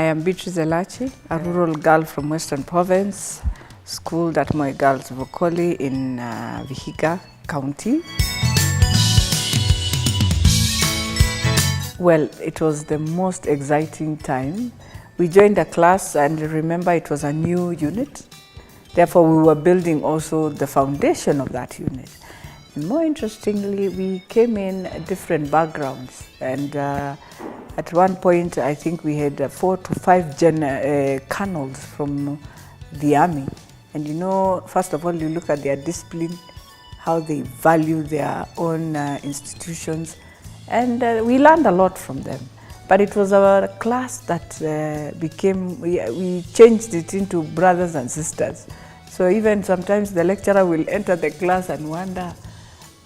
I am Beatrice Elachi, a rural girl from Western Province, schooled at my girls' Vokoli in Vihiga County. Well, it was the most exciting time. We joined a class, and remember it was a new unit. Therefore, we were building also the foundation of that unit. And more interestingly, we came in different backgrounds, and at one point, I think we had 4 to 5 colonels from the army. And you know, first of all, you look at their discipline, how they value their own institutions, and we learned a lot from them. But it was our class that we changed it into brothers and sisters. So even sometimes the lecturer will enter the class and wonder,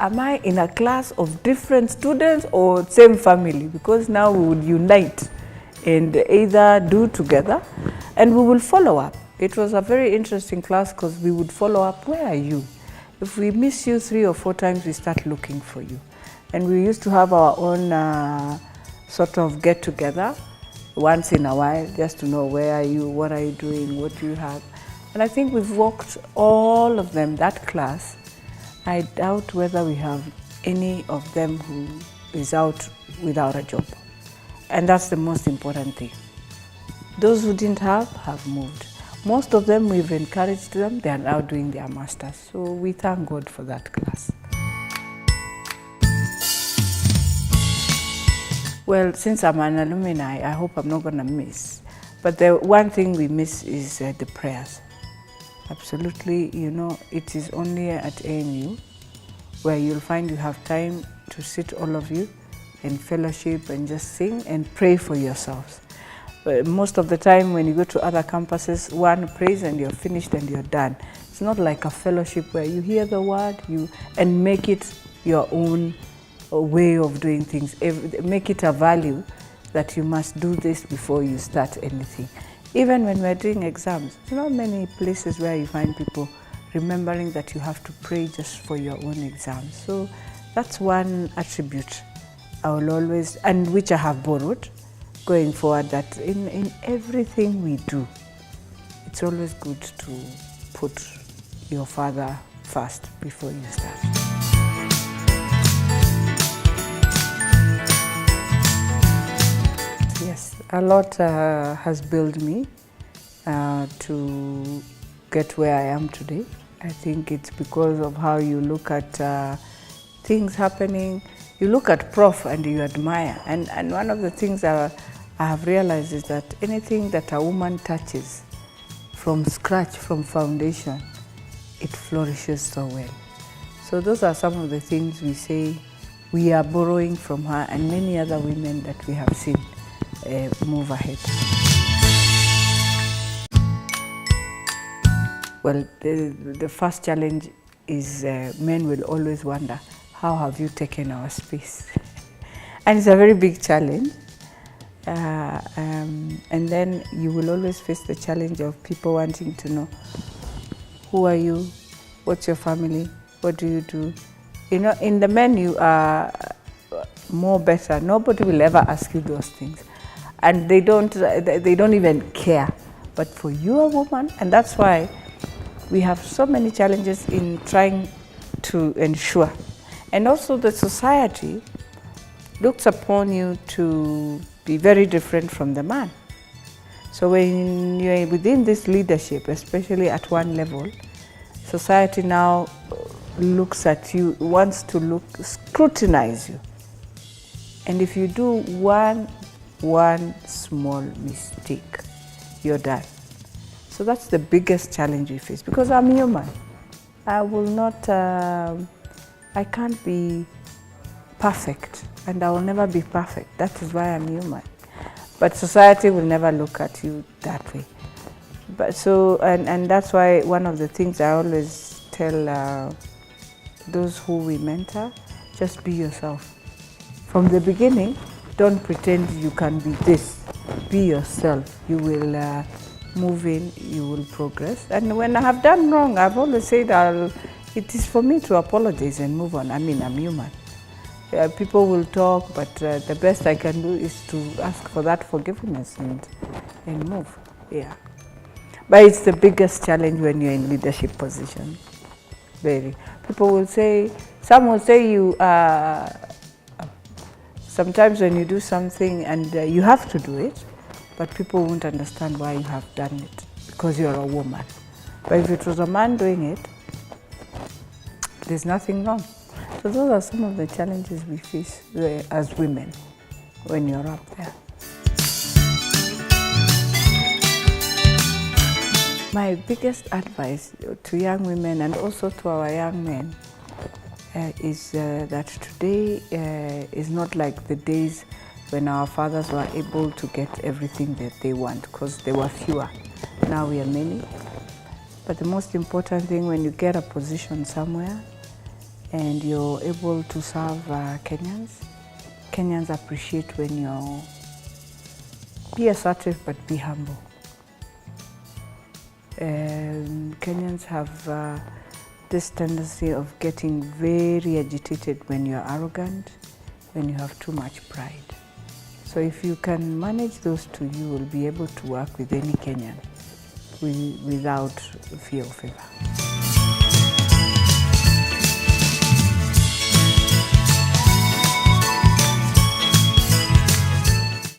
am I in a class of different students or same family? Because now we would unite and either do together, and we will follow up. It was a very interesting class because we would follow up, where are you? If we miss you 3 or 4 times, we start looking for you. And we used to have our own sort of get together once in a while, just to know where are you, what are you doing, what do you have. And I think we've walked all of them, that class. I doubt whether we have any of them who is out without a job. And that's the most important thing. Those who didn't have moved. Most of them, we've encouraged them, they are now doing their masters. So we thank God for that class. Well, since I'm an alumni, I hope I'm not gonna miss. But the one thing we miss is the prayers. Absolutely, you know, it is only at ANU where you'll find you have time to sit all of you in fellowship and just sing and pray for yourselves. But most of the time when you go to other campuses, one prays and you're finished and you're done. It's not like a fellowship where you hear the word and make it your own way of doing things. Make it a value that you must do this before you start anything. Even when we're doing exams, there's not many places where you find people remembering that you have to pray just for your own exams. So that's one attribute I will always, and which I have borrowed going forward, that in everything we do, it's always good to put your Father first before you start. Yes, a lot has built me to get where I am today. I think it's because of how you look at things happening. You look at Prof and you admire. And one of the things I have realized is that anything that a woman touches from scratch, from foundation, it flourishes so well. So those are some of the things we say we are borrowing from her and many other women that we have seen move ahead. Well, the first challenge is men will always wonder, how have you taken our space? And it's a very big challenge. And then you will always face the challenge of people wanting to know, who are you? What's your family? What do you do? You know, in the men you are more better. Nobody will ever ask you those things. And they don't even care. But for you, a woman, and that's why we have so many challenges in trying to ensure. And also the society looks upon you to be very different from the man. So when you're within this leadership, especially at one level, society now looks at you, wants to scrutinize you. And if you do one small mistake, you're done. So that's the biggest challenge we face, because I'm human. I will not, I can't be perfect, and I will never be perfect. That is why I'm human. But society will never look at you that way. But so, and that's why one of the things I always tell those who we mentor, just be yourself. From the beginning, don't pretend you can be this. Be yourself. You will move in, you will progress. And when I have done wrong, I've always said it is for me to apologize and move on. I mean, I'm human. People will talk, but the best I can do is to ask for that forgiveness and move. Yeah. But it's the biggest challenge when you're in leadership position. Very. People will say, some will say you sometimes when you do something and you have to do it, but people won't understand why you have done it because you're a woman. But if it was a man doing it, there's nothing wrong. So those are some of the challenges we face as women when you're up there. My biggest advice to young women and also to our young men is that today is not like the days when our fathers were able to get everything that they want because there were fewer. Now we are many. But the most important thing when you get a position somewhere and you're able to serve Kenyans appreciate when you be assertive but be humble. Kenyans have this tendency of getting very agitated when you're arrogant, when you have too much pride. So if you can manage those two, you will be able to work with any Kenyan without fear or favor.